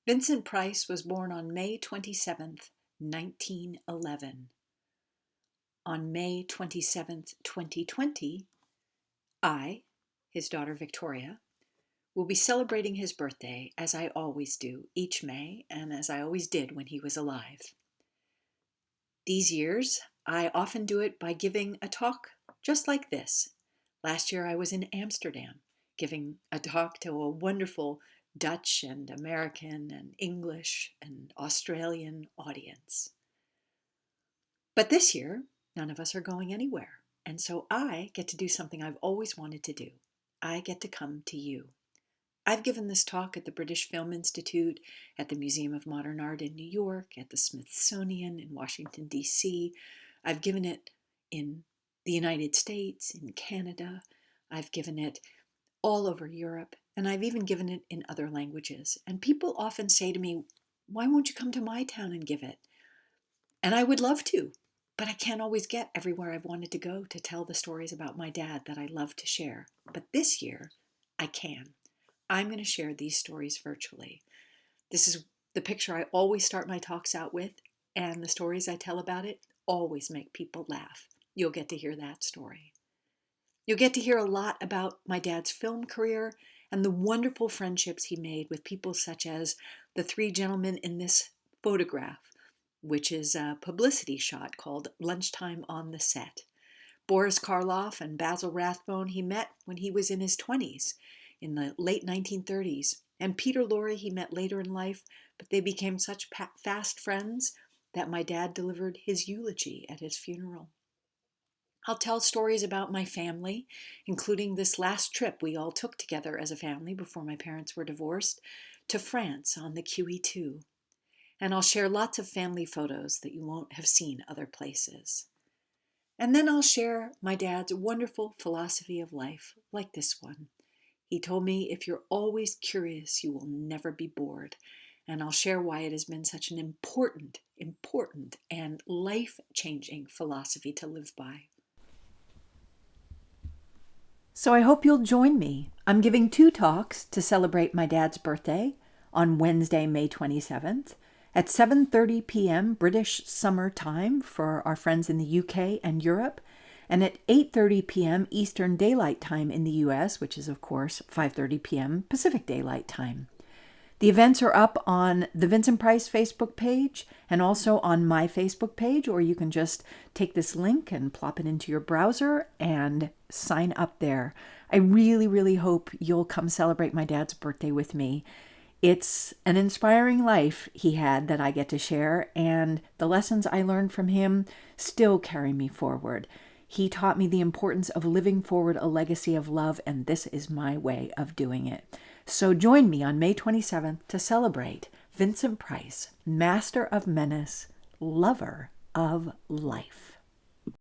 Vincent Price was born on May 27th, 1911. On May 27th, 2020, I, his daughter Victoria, will be celebrating his birthday as I always do each May and as I always did when he was alive. These years, I often do it by giving a talk just like this. Last year I was in Amsterdam giving a talk to a wonderful Dutch and American and English and Australian audience. But this year, none of us are going anywhere. And so I get to do something I've always wanted to do. I get to come to you. I've given this talk at the British Film Institute, at the Museum of Modern Art in New York, at the Smithsonian in Washington, D.C. I've given it in the United States, in Canada. I've given it all over Europe, and I've even given it in other languages. And people often say to me, "Why won't you come to my town and give it?" And I would love to, but I can't always get everywhere I've wanted to go to tell the stories about my dad that I love to share. But this year, I can. I'm going to share these stories virtually. This is the picture I always start my talks out with, and the stories I tell about it always make people laugh. You'll get to hear that story. You'll get to hear a lot about my dad's film career and the wonderful friendships he made with people such as the three gentlemen in this photograph, which is a publicity shot called Lunchtime on the Set. Boris Karloff and Basil Rathbone he met when he was in his 20s, in the late 1930s. And Peter Lorre he met later in life, but they became such fast friends that my dad delivered his eulogy at his funeral. I'll tell stories about my family, including this last trip we all took together as a family before my parents were divorced, to France on the QE2. And I'll share lots of family photos that you won't have seen other places. And then I'll share my dad's wonderful philosophy of life, like this one. He told me, if you're always curious, you will never be bored. And I'll share why it has been such an important, and life-changing philosophy to live by. So I hope you'll join me. I'm giving 2 talks to celebrate my dad's birthday on Wednesday, May 27th at 7:30 p.m. British Summer Time for our friends in the UK and Europe, and at 8:30 p.m. Eastern Daylight Time in the US, which is, of course, 5:30 p.m. Pacific Daylight Time. The events are up on the Vincent Price Facebook page and also on my Facebook page, or you can just take this link and plop it into your browser and sign up there. I really, really hope you'll come celebrate my dad's birthday with me. It's an inspiring life he had that I get to share, and the lessons I learned from him still carry me forward. He taught me the importance of living forward a legacy of love, and this is my way of doing it. So join me on May 27th to celebrate Vincent Price, master of menace, lover of life.